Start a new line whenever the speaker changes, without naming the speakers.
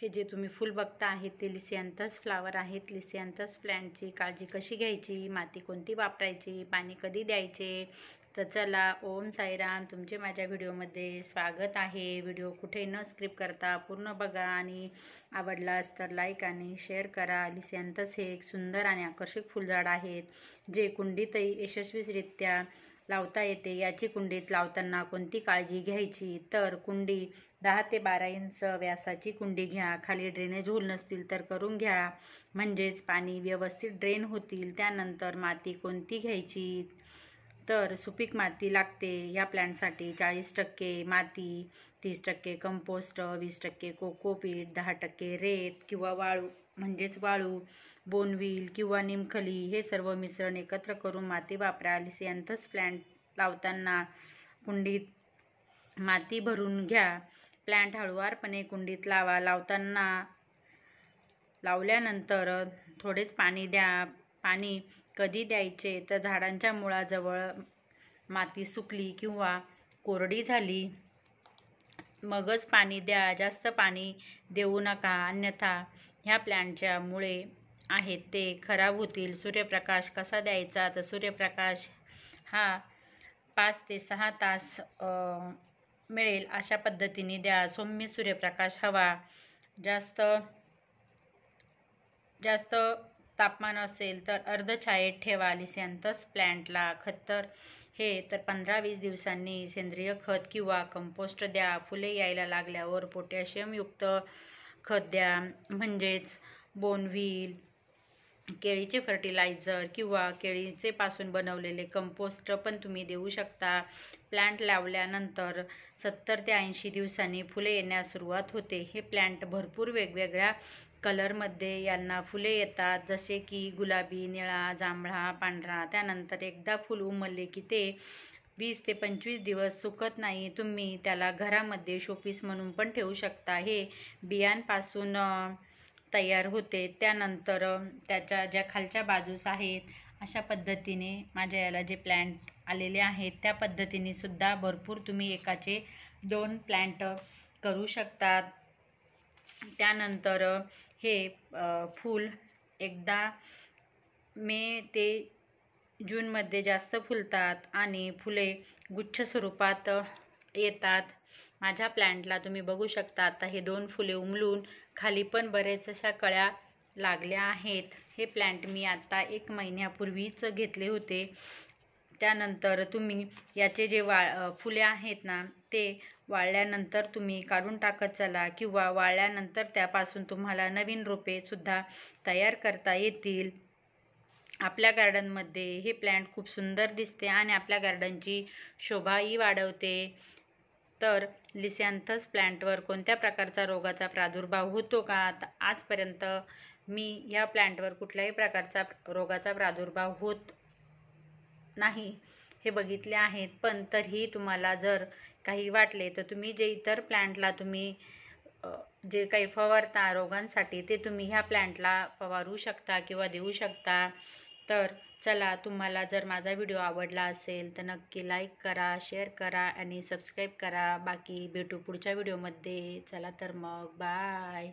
हे जे तुम्ही फूल बघता आहेत ते लिसियांथस फ्लावर आहेत। लिसियांथस प्लॅन्टची काळजी कशी घ्यायची, माती कोणती वापरायची, पाणी कधी द्यायचे, तर चला ओम साईराम, तुमचे माझ्या व्हिडिओमध्ये स्वागत आहे। व्हिडिओ कुठे न स्किप करता पूर्ण बघा आणि आवडलास तर लाईक आणि शेअर करा। लिसियांथस हे एक सुंदर आणि आकर्षक फुलझाड आहेत जे कुंडीतही यशस्वीरित्या लावता येते। याची कुंडीत लावताना कोणती काळजी घ्यायची, तर कुंडी 10 ते 12 इंच व्यासाची कुंडी घ्या। खाली ड्रेनेज होल नसतील तर करून घ्या, म्हणजेच पाणी व्यवस्थित ड्रेन होतील। त्यानंतर माती कोणती घ्यायची, तर सुपीक माती लागते या प्लॅन्टसाठी। 40% माती, 30% कंपोस्ट, 20% कोकोपीट, 10% रेत किंवा वाळू म्हणजेच वाळू, बोनव्हील किंवा निमखली हे सर्व मिश्रण एकत्र करून माती वापरा। लिसियांथस प्लॅन्ट लावताना कुंडीत माती भरून घ्या। प्लॅन्ट हळुवारपणे कुंडीत लावा। लावल्यानंतर थोडेच पाणी द्या। पाणी कधी द्यायचे, तर झाडांच्या मुळाजवळ माती सुकली किंवा कोरडी झाली मगच पाणी द्या। जास्त पाणी देऊ नका, अन्यथा ह्या प्लॅन्टच्या मुळे आहेत ते खराब होतील। सूर्यप्रकाश कसा द्यायचा, तर सूर्यप्रकाश हा 5 ते 6 तास मिळेल अशा पद्धतीने द्या। सौम्य सूर्यप्रकाश हवा। जास्त तापमान असेल तर अर्धछायेत ठेवा। लिसियांथस प्लॅन्टला खत हे तर 15-20 दिवसांनी सेंद्रिय खत किंवा कंपोस्ट द्या। फुले यायला लागल्यावर पोटॅशियमयुक्त खत द्या, म्हणजेच बोनव्हील, केळीचे फर्टिलायझर किंवा केळीचे पासून बनवलेले कंपोस्ट पण तुम्ही देऊ शकता। प्लॅन्ट लावल्यानंतर 70 ते 80 दिवसांनी फुले येण्यास सुरुवात होते। हे प्लॅन्ट भरपूर वेगवेगळ्या कलरमध्ये यांना फुले येतात, जसे की गुलाबी, निळा, जांभळा, पांढरा। त्यानंतर एकदा फूल उमलले की ते 20 ते 25 दिवस सुकत नाही। तुम्ही त्याला घरामध्ये शोपीस म्हणून पण ठेवू शकता। हे बियांपासून तयार होते। त्यानंतर त्याच्या ज्या खालच्या बाजूस आहेत अशा पद्धतीने माझ्या याला जे प्लॅन्ट आलेले आहेत त्या पद्धतीने सुद्धा भरपूर तुम्ही एकाचे 2 प्लॅन्ट करू शकतात। त्यानंतर हे फूल एकदा मे ते जूनमध्ये जास्त फुलतात आणि फुले गुच्छ स्वरूपात येतात। माझ्या प्लॅन्टला तुम्ही बघू शकता, आता हे 2 फुले उमलून खाली पण बरेच अशा कळ्या लागल्या आहेत। हे प्लॅन्ट मी आता 1 महिन्यापूर्वीच घेतले होते। त्यानंतर तुम्ही याचे जे फुले आहेत ना, ते वाळल्यानंतर तुम्ही काढून टाकत चला किंवा वाळल्यानंतर त्यापासून तुम्हाला नवीन रोपे सुद्धा तयार करता येतील। आपल्या गार्डनमध्ये हे प्लॅन्ट खूप सुंदर दिसते आणि आपल्या गार्डनची शोभाही वाढवते। तर लिसियांथस प्लॅन्टवर कोणत्या प्रकारचा रोगाचा प्रादुर्भाव होतो का, तर आजपर्यंत मी या प्लॅन्टवर कुठल्याही प्रकारचा रोगाचा प्रादुर्भाव होत नाही हे बघितले आहेत। पण तरीही तुम्हाला जर काही वाटले तर तुम्ही जे इतर प्लॅन्टला तुम्ही जे काही फवारता रोगांसाठी ते तुम्ही ह्या प्लॅन्टला फवारू शकता किंवा देऊ शकता। तर चला, तुम्हाला जर माझा व्हिडिओ आवडला असेल तर नक्की लाईक करा, शेअर करा आणि सबस्क्राईब करा। बाकी भेटू पुढच्या व्हिडिओमध्ये। चला तर मग बाय।